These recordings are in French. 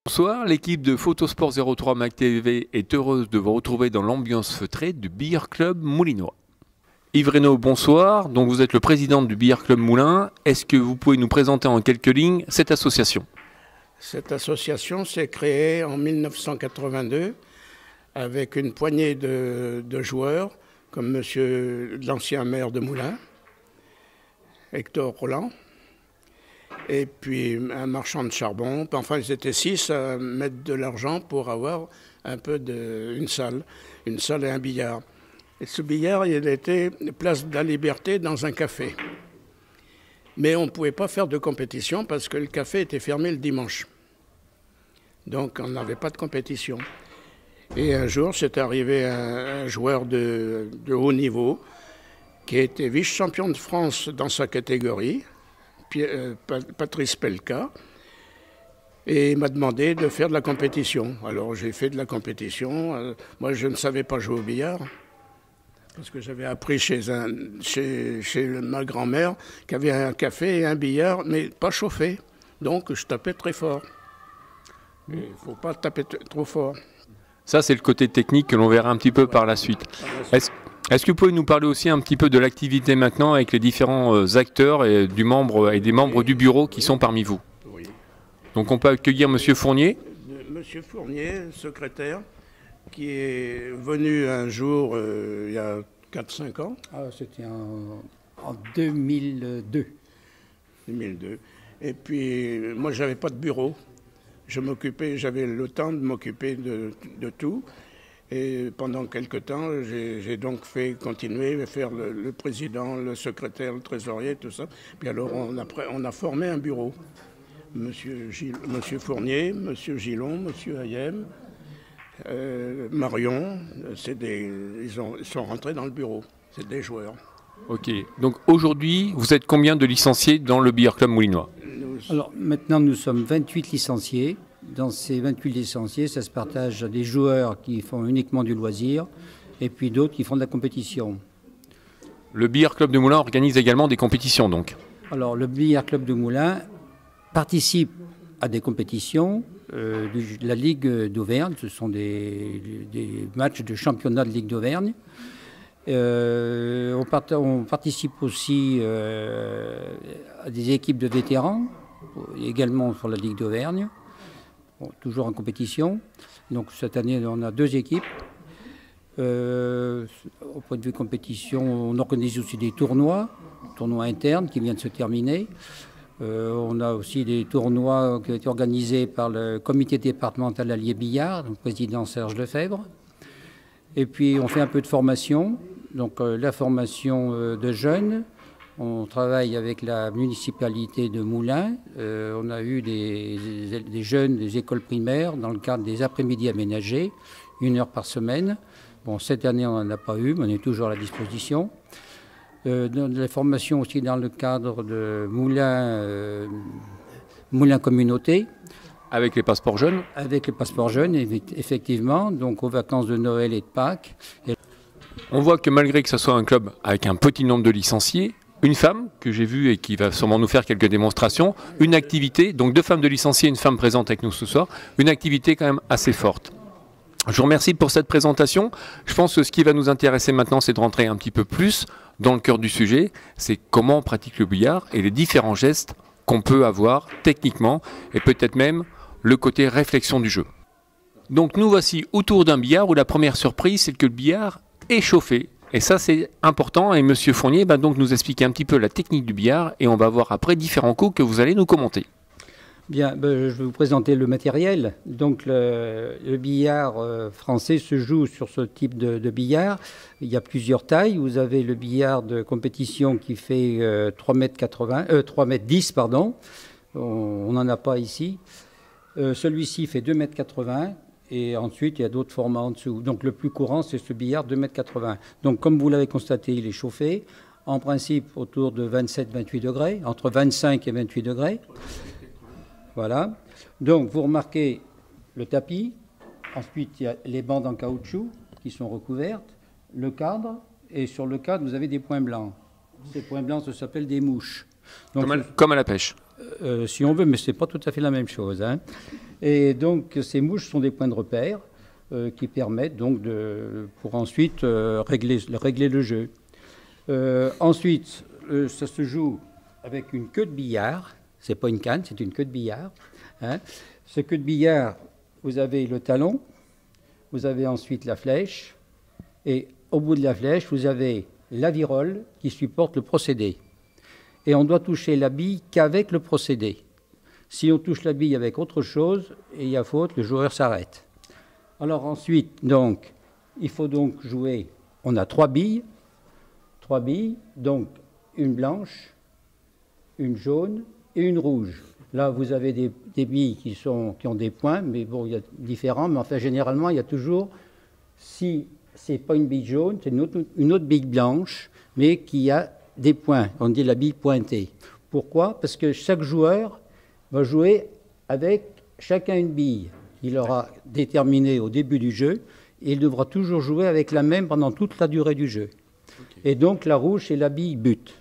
Bonsoir, l'équipe de Photosport 03 Mac TV est heureuse de vous retrouver dans l'ambiance feutrée du Billard Club Moulinois. Yves Reynaud, bonsoir. Donc vous êtes le président du Billard Club Moulin. Est-ce que vous pouvez nous présenter en quelques lignes cette association? Cette association s'est créée en 1982 avec une poignée de joueurs comme monsieur l'ancien maire de Moulins, Hector Roland, et puis un marchand de charbon. Enfin, ils étaient 6 à mettre de l'argent pour avoir un peu une salle et un billard. Et ce billard, il était place de la Liberté dans un café. Mais on ne pouvait pas faire de compétition parce que le café était fermé le dimanche. Donc on n'avait pas de compétition. Et un jour, c'est arrivé un joueur de haut niveau qui était vice-champion de France dans sa catégorie, Patrice Pelka, et il m'a demandé de faire de la compétition. Alors j'ai fait de la compétition. Moi, je ne savais pas jouer au billard, parce que j'avais appris chez ma grand-mère qui avait un café et un billard, mais pas chauffé. Donc je tapais très fort. Il ne faut pas taper trop fort. Ça, c'est le côté technique que l'on verra un petit peu par la suite. Est-ce que vous pouvez nous parler aussi un petit peu de l'activité maintenant avec les différents acteurs et des membres du bureau qui sont parmi vous? Oui. Donc on peut accueillir Monsieur Fournier. Monsieur Fournier, secrétaire, qui est venu un jour il y a 4-5 ans. C'était en 2002. 2002. Et puis moi, je n'avais pas de bureau. J'avais le temps de m'occuper de tout. Et pendant quelque temps, j'ai donc continué à faire le président, le secrétaire, le trésorier, tout ça. Puis alors, on a formé un bureau. Monsieur Fournier, Monsieur Gillon, Monsieur Hayem, Marion, ils sont rentrés dans le bureau. C'est des joueurs. Ok. Donc aujourd'hui, vous êtes combien de licenciés dans le Billard Club Moulinois? Alors maintenant, nous sommes 28 licenciés. Dans ces 28 licenciés, ça se partage à des joueurs qui font uniquement du loisir et puis d'autres qui font de la compétition. Le Billard Club de Moulins organise également des compétitions donc? Alors le Billard Club de Moulins participe à des compétitions de la Ligue d'Auvergne. Ce sont des matchs de championnat de Ligue d'Auvergne. On participe aussi à des équipes de vétérans, également sur la Ligue d'Auvergne, toujours en compétition. Donc cette année, on a 2 équipes. Au point de vue compétition, on organise aussi des tournois internes qui viennent de se terminer. On a aussi des tournois qui ont été organisés par le comité départemental allié billard, donc président Serge Lefebvre. Et puis on fait un peu de formation, donc la formation de jeunes. On travaille avec la municipalité de Moulins. On a eu des jeunes des écoles primaires dans le cadre des après-midi aménagés, 1 heure par semaine. Bon, cette année, on n'en a pas eu, mais on est toujours à la disposition. De la formation aussi dans le cadre de Moulins Communauté. Avec les passeports jeunes? Avec les passeports jeunes, effectivement, donc aux vacances de Noël et de Pâques. On voit que malgré que ce soit un club avec un petit nombre de licenciés, une femme que j'ai vue et qui va sûrement nous faire quelques démonstrations, une activité, donc 2 femmes de licenciés, une femme présente avec nous ce soir, une activité quand même assez forte. Je vous remercie pour cette présentation. Je pense que ce qui va nous intéresser maintenant, c'est de rentrer un petit peu plus dans le cœur du sujet, c'est comment on pratique le billard et les différents gestes qu'on peut avoir techniquement et peut-être même le côté réflexion du jeu. Donc nous voici autour d'un billard où la première surprise, c'est que le billard est chauffé. Et ça, c'est important. Et Monsieur Fournier va donc nous expliquer un petit peu la technique du billard et on va voir après différents coups que vous allez nous commenter. Bien, je vais vous présenter le matériel. Donc le billard français se joue sur ce type de billard. Il y a plusieurs tailles. Vous avez le billard de compétition qui fait 3,10 m, pardon. On n'en a pas ici. Celui-ci fait 2,80 m. Et ensuite, il y a d'autres formats en dessous. Donc le plus courant, c'est ce billard 2,80 m. Donc comme vous l'avez constaté, il est chauffé. En principe, autour de 27-28 degrés, entre 25 et 28 degrés. Voilà. Donc vous remarquez le tapis. Ensuite, il y a les bandes en caoutchouc qui sont recouvertes. Le cadre. Et sur le cadre, vous avez des points blancs. Ces points blancs, ça s'appelle des mouches. Donc, comme à la pêche. Si on veut, mais ce n'est pas tout à fait la même chose, hein. Et donc ces mouches sont des points de repère qui permettent donc pour ensuite régler le jeu. Ensuite, ça se joue avec une queue de billard. C'est pas une canne, c'est une queue de billard. Hein. Ce queue de billard, vous avez le talon, vous avez ensuite la flèche, et au bout de la flèche, vous avez la virole qui supporte le procédé. Et on doit toucher la bille qu'avec le procédé. Si on touche la bille avec autre chose, et il y a faute, le joueur s'arrête. Alors ensuite, donc, il faut donc jouer, on a 3 billes, donc une blanche, une jaune et une rouge. Là, vous avez des billes qui ont des points, mais bon, il y a différents, mais enfin, généralement, il y a toujours, si c'est pas une bille jaune, c'est une autre bille blanche, mais qui a des points, on dit la bille pointée. Pourquoi? Parce que chaque joueur va jouer avec chacun une bille qu'il aura déterminée au début du jeu, et il devra toujours jouer avec la même pendant toute la durée du jeu. Okay. Et donc, la rouge, c'est la bille but.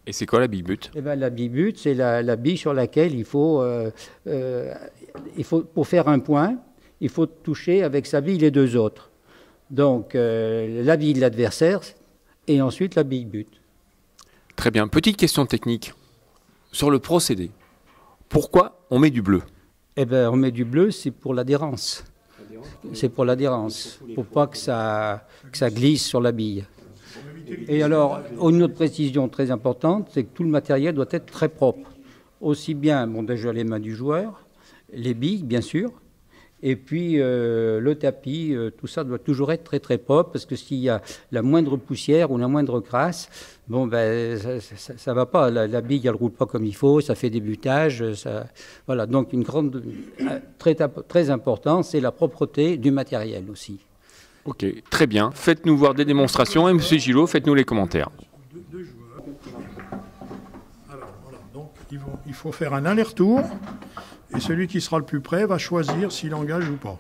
Et c'est quoi la bille but? Eh bien, la bille but, c'est la bille sur laquelle il faut, pour faire un point, il faut toucher avec sa bille les 2 autres. Donc, la bille de l'adversaire et ensuite la bille but. Très bien. Petite question technique. Sur le procédé, pourquoi on met du bleu? Eh bien, on met du bleu, c'est pour l'adhérence. C'est pour l'adhérence, pour pas que ça glisse sur la bille. Et alors, une autre précision très importante, c'est que tout le matériel doit être très propre. Aussi bien, bon, déjà les mains du joueur, les billes, bien sûr, et puis le tapis, tout ça doit toujours être très très propre, parce que s'il y a la moindre poussière ou la moindre crasse, bon, ben, ça va pas. La bille, elle roule pas comme il faut, ça fait des butages. Voilà, donc une grande, très importante, c'est la propreté du matériel aussi. Ok, très bien. Faites-nous voir des démonstrations et M. Gillot, faites-nous les commentaires. Deux joueurs. Alors, voilà. Donc, il faut faire un aller-retour et celui qui sera le plus près va choisir s'il engage ou pas.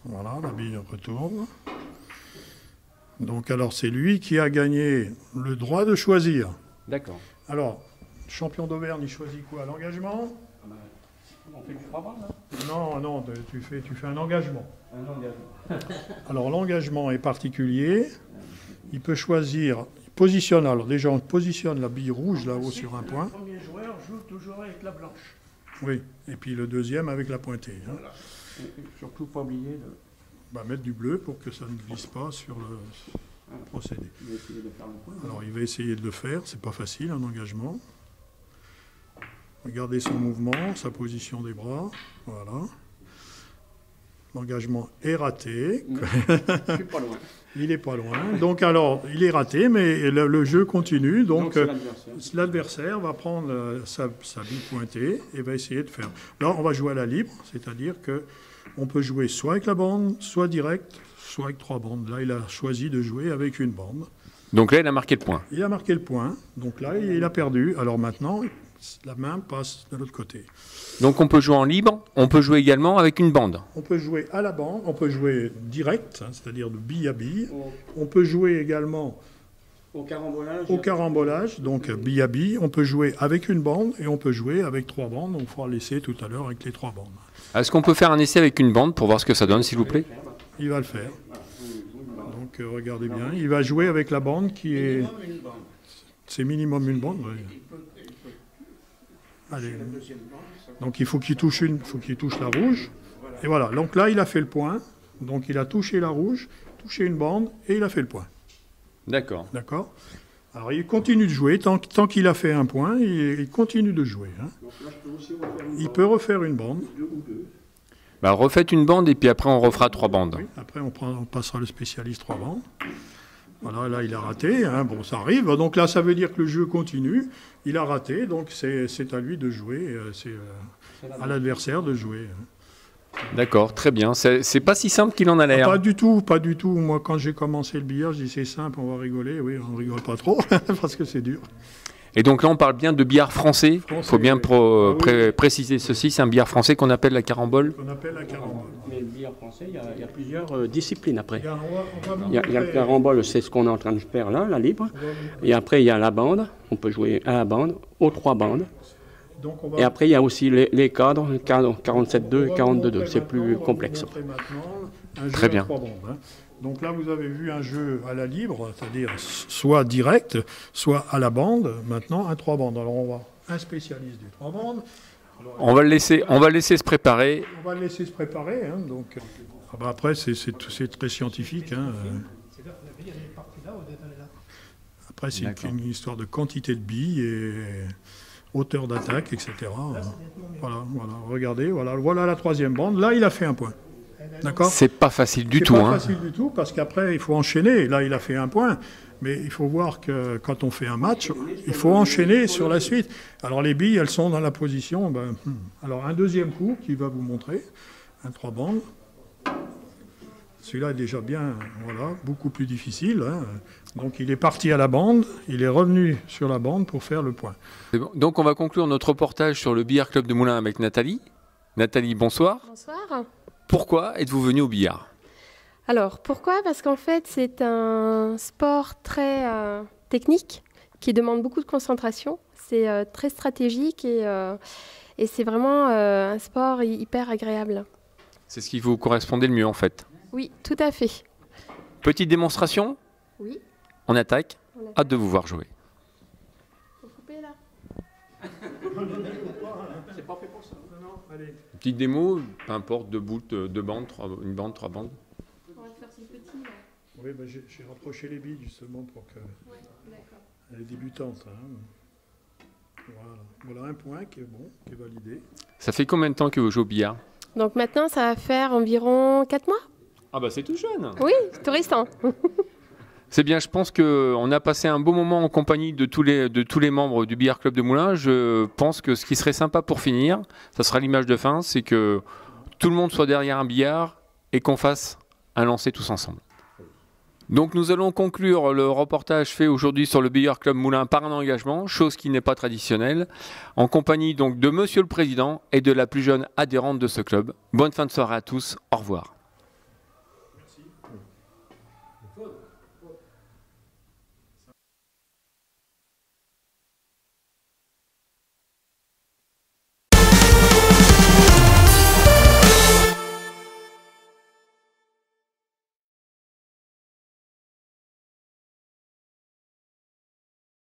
Voilà, la bille retourne. Donc, alors, c'est lui qui a gagné le droit de choisir. D'accord. Alors, champion d'Auvergne, il choisit quoi? L'engagement? On fait du 3 bandes, là? Non, tu fais un engagement. Un engagement. Alors l'engagement est particulier. Il peut choisir, il positionne. Alors déjà, on positionne la bille rouge là-haut sur un point. Le premier joueur joue toujours avec la blanche. Oui, et puis le deuxième avec la pointée. Hein. Voilà. Surtout pas oublier de Mettre du bleu pour que ça ne glisse pas sur le procédé. Alors il va essayer de le faire. C'est pas facile, un engagement. Regardez son mouvement, sa position des bras. Voilà. L'engagement est raté. Je suis pas loin. Il n'est pas loin. Donc alors, il est raté, mais le jeu continue. Donc l'adversaire va prendre sa bille pointée et va essayer de faire. Là, on va jouer à la libre, c'est-à-dire qu'on peut jouer soit avec la bande, soit direct, soit avec 3 bandes. Là, il a choisi de jouer avec une bande. Donc là, il a marqué le point. Il a marqué le point. Donc là, il a perdu. Alors maintenant, la main passe de l'autre côté. Donc on peut jouer en libre, on peut jouer également avec une bande. On peut jouer à la bande, on peut jouer direct, c'est-à-dire de bille à bille. On peut jouer également au carambolage. Au carambolage, donc bille à bille. On peut jouer avec une bande et on peut jouer avec 3 bandes. On fera l'essai tout à l'heure avec les 3 bandes. Est-ce qu'on peut faire un essai avec une bande pour voir ce que ça donne, s'il vous plaît? Il va le faire. Donc regardez bien, il va jouer avec la bande qui est... C'est minimum une bande. Oui. Allez. Donc il faut qu'il touche la rouge. Et voilà. Donc là, il a fait le point. Donc il a touché la rouge, touché une bande et il a fait le point. D'accord. D'accord. Alors il continue de jouer. Tant qu'il a fait un point, il continue de jouer. Hein. Il peut refaire une bande. Bah, refaites une bande et puis après on refera 3 bandes. Oui, après on passera le spécialiste 3 bandes. Voilà, là il a raté, hein. Bon ça arrive, donc là ça veut dire que le jeu continue, il a raté, donc c'est à lui de jouer, c'est à l'adversaire de jouer. D'accord, très bien, c'est pas si simple qu'il en a l'air. Pas du tout, moi quand j'ai commencé le billard, je dis c'est simple, on va rigoler, oui on rigole pas trop, parce que c'est dur. Et donc là on parle bien de billard français, il faut bien préciser ceci, c'est un billard français qu'on appelle la carambole. Mais le billard français, il y a plusieurs disciplines après. Il y a le carambole, c'est ce qu'on est en train de faire là, la libre. Et après il y a la bande, on peut jouer à la bande, aux 3 bandes. Donc on va... Et après, il y a aussi les cadres, 47-2 et 42-2. C'est plus complexe. Très bien. Donc là, vous avez vu un jeu à la libre, c'est-à-dire soit direct, soit à la bande. Maintenant, un 3 bandes. Alors on va un spécialiste du 3 bandes. Alors, on va le laisser se préparer. On va le laisser se préparer. Hein, donc, après, c'est très scientifique. Hein. Après, c'est une histoire de quantité de billes et hauteur d'attaque, etc. Voilà, regardez, voilà la 3e bande. Là, il a fait un point. D'accord ? C'est pas facile du tout. C'est pas facile du tout, parce qu'après, il faut enchaîner. Là, il a fait un point. Mais il faut voir que quand on fait un match, il faut enchaîner sur la suite. Alors, les billes, elles sont dans la position. Alors, un deuxième coup qui va vous montrer. Un 3 bandes. Celui-là est déjà bien, voilà, beaucoup plus difficile. Hein. Donc il est parti à la bande, il est revenu sur la bande pour faire le point. Bon. Donc on va conclure notre reportage sur le billard club de Moulins avec Nathalie. Nathalie, bonsoir. Bonsoir. Pourquoi êtes-vous venue au billard ? Alors pourquoi ? Parce qu'en fait c'est un sport très technique qui demande beaucoup de concentration. C'est très stratégique et c'est vraiment un sport hyper agréable. C'est ce qui vous correspondait le mieux en fait ? Oui, tout à fait. Petite démonstration ? Oui. On attaque. Hâte de vous voir jouer. Faut couper là. C'est pas fait pour ça. Allez. Petite démo, peu importe, 2 bandes, 1 bande, 3 bandes. On va faire ce petit là. Oui, j'ai rapproché les billes justement pour que... Ouais, d'accord. Elle est débutante. Hein. Voilà un point qui est bon, qui est validé. Ça fait combien de temps que vous jouez au billard ? Donc maintenant ça va faire environ 4 mois. Ah bah c'est tout jeune. Oui, c'est tout récent. C'est bien, je pense qu'on a passé un beau moment en compagnie de tous les membres du billard club de Moulins. Je pense que ce qui serait sympa pour finir, ça sera l'image de fin, c'est que tout le monde soit derrière un billard et qu'on fasse un lancer tous ensemble. Donc nous allons conclure le reportage fait aujourd'hui sur le billard club Moulins par un engagement, chose qui n'est pas traditionnelle, en compagnie donc de Monsieur le Président et de la plus jeune adhérente de ce club. Bonne fin de soirée à tous, au revoir.